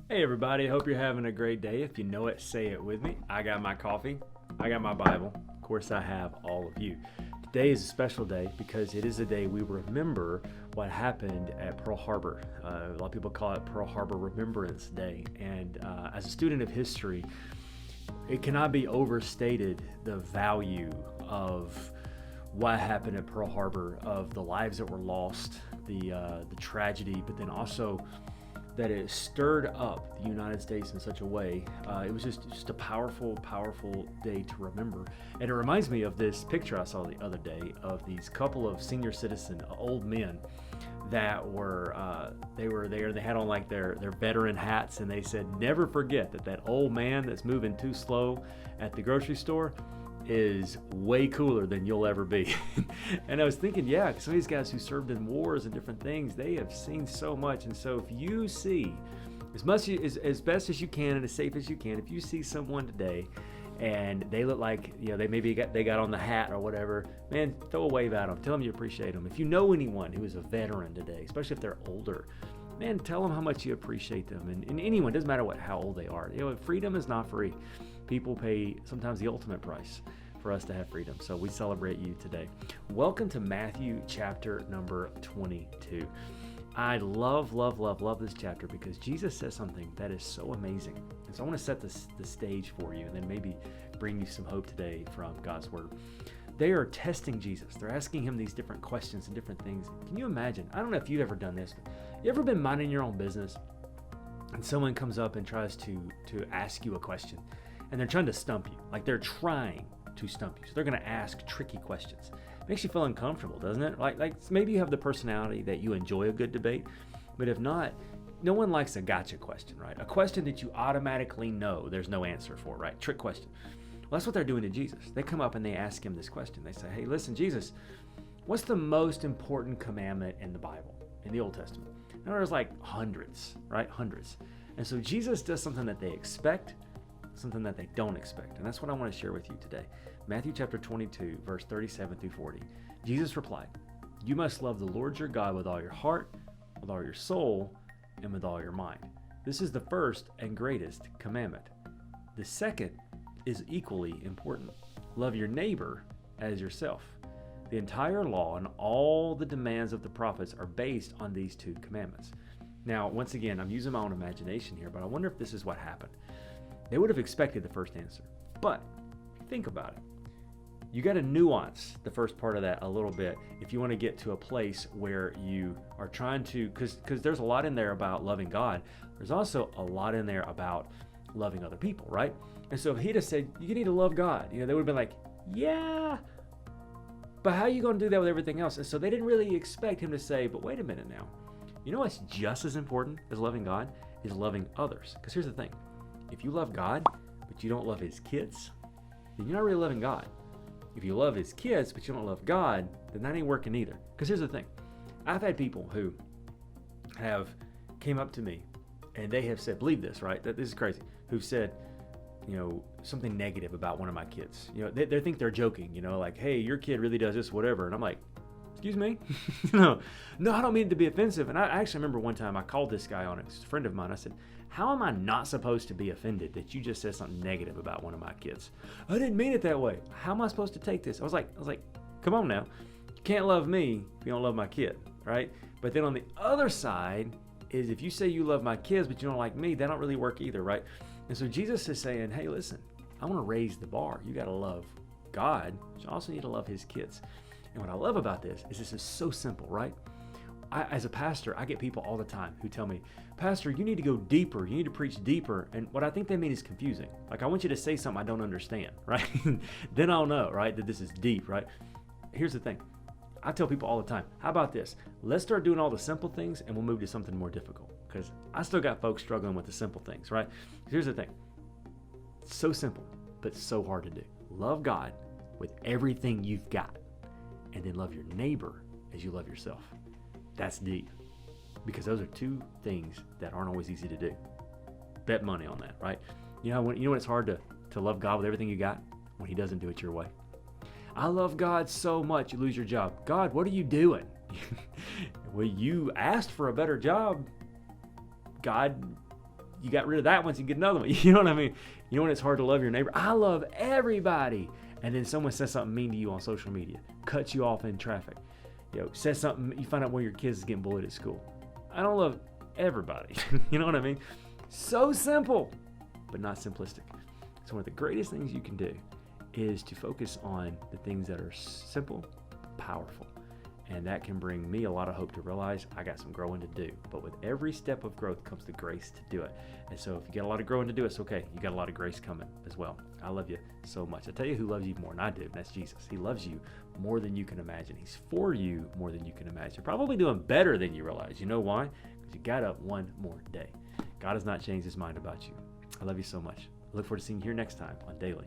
Hey everybody, hope you're having a great day. If you know it, say it with me. I got my coffee, I got my Bible, of course I have all of you. Today is a special day because it is a day we remember what happened at Pearl Harbor. A lot of people call it Pearl Harbor Remembrance Day, and as a student of history, it cannot be overstated the value of what happened at Pearl Harbor, of the lives that were lost, the tragedy, but then also that it stirred up the United States in such a way. It was just a powerful day to remember. And it reminds me of this picture I saw the other day of these couple of senior citizen old men that were they were there. They had on like their veteran hats, and they said, never forget that old man that's moving too slow at the grocery store is way cooler than you'll ever be. And I was thinking, yeah, some of these guys who served in wars and different things, they have seen so much. And so if you see, as best as you can and as safe as you can, if you see someone today and they look like, they got on the hat or whatever, man, throw a wave at them. Tell them you appreciate them. If you know anyone who is a veteran today, especially if they're older, man, tell them how much you appreciate them. And anyone, doesn't matter how old they are. Freedom is not free. People pay sometimes the ultimate price for us to have freedom. So we celebrate you today. Welcome to Matthew chapter number 22. I love this chapter because Jesus says something that is so amazing. And so I want to set the stage for you and then maybe bring you some hope today from God's word. They are testing Jesus. They're asking him these different questions and different things. Can you imagine? I don't know if you've ever done this, but you ever been minding your own business and someone comes up and tries to ask you a question? And they're trying to stump you. Like they're trying to stump you. So they're going to ask tricky questions. Makes you feel uncomfortable, doesn't it? Like maybe you have the personality that you enjoy a good debate, but if not, no one likes a gotcha question, right? A question that you automatically know there's no answer for, right? Trick question. Well, that's what they're doing to Jesus. They come up and they ask him this question. They say, hey, listen, Jesus, what's the most important commandment in the Bible, in the Old Testament? Now there's like hundreds, right? Hundreds. And so Jesus does something that they expect, something that they don't expect. And that's what I want to share with you today. Matthew chapter 22, verse 37 through 40. Jesus replied, you must love the Lord your God with all your heart, with all your soul, and with all your mind. This is the first and greatest commandment. The second is equally important. Love your neighbor as yourself. The entire law and all the demands of the prophets are based on these two commandments. Now, once again, I'm using my own imagination here, but I wonder if this is what happened. They would have expected the first answer, but think about it. You got to nuance the first part of that a little bit if you want to get to a place where you are trying to, because there's a lot in there about loving God. There's also a lot in there about loving other people, right? And so if he'd have said, you need to love God, they would have been like, yeah, but how are you going to do that with everything else? And so they didn't really expect him to say, but wait a minute now. You know what's just as important as loving God is loving others. Because here's the thing. If you love God, but you don't love his kids, then you're not really loving God. If you love his kids, but you don't love God, then that ain't working either. Because here's the thing. I've had people who have came up to me and they have said, believe this, right? That this is crazy. Who've said, something negative about one of my kids. They think they're joking, like, hey, your kid really does this, whatever. And I'm like, excuse me? No, I don't mean it to be offensive. And I actually remember one time I called this guy on it. It's a friend of mine. I said, how am I not supposed to be offended that you just said something negative about one of my kids? I didn't mean it that way. How am I supposed to take this? I was like, come on now. You can't love me if you don't love my kid, right? But then on the other side is if you say you love my kids, but you don't like me, that don't really work either, right? And so Jesus is saying, hey, listen, I want to raise the bar. You got to love God, but you also need to love his kids. And what I love about this is so simple, right? As a pastor, I get people all the time who tell me, Pastor, you need to go deeper. You need to preach deeper. And what I think they mean is confusing. Like, I want you to say something I don't understand, right? Then I'll know, right, that this is deep, right? Here's the thing. I tell people all the time, how about this? Let's start doing all the simple things and we'll move to something more difficult. Because I still got folks struggling with the simple things, right? Here's the thing. It's so simple, but so hard to do. Love God with everything you've got. And then love your neighbor as you love yourself. That's deep. Because those are two things that aren't always easy to do. Bet money on that, right? You know when it's hard to love God with everything you got? When he doesn't do it your way. I love God so much, you lose your job. God, what are you doing? Well, you asked for a better job. God, you got rid of that one, so you get another one. You know what I mean? You know when it's hard to love your neighbor? I love everybody. And then someone says something mean to you on social media, cuts you off in traffic, says something, you find out one of your kids is getting bullied at school. I don't love everybody. You know what I mean? So simple, but not simplistic. So one of the greatest things you can do is to focus on the things that are simple, powerful. And that can bring me a lot of hope to realize I got some growing to do. But with every step of growth comes the grace to do it. And so if you got a lot of growing to do, it's okay. You got a lot of grace coming as well. I love you so much. I tell you who loves you more than I do, and that's Jesus. He loves you more than you can imagine. He's for you more than you can imagine. You're probably doing better than you realize. You know why? Because you got up one more day. God has not changed his mind about you. I love you so much. I look forward to seeing you here next time on Daily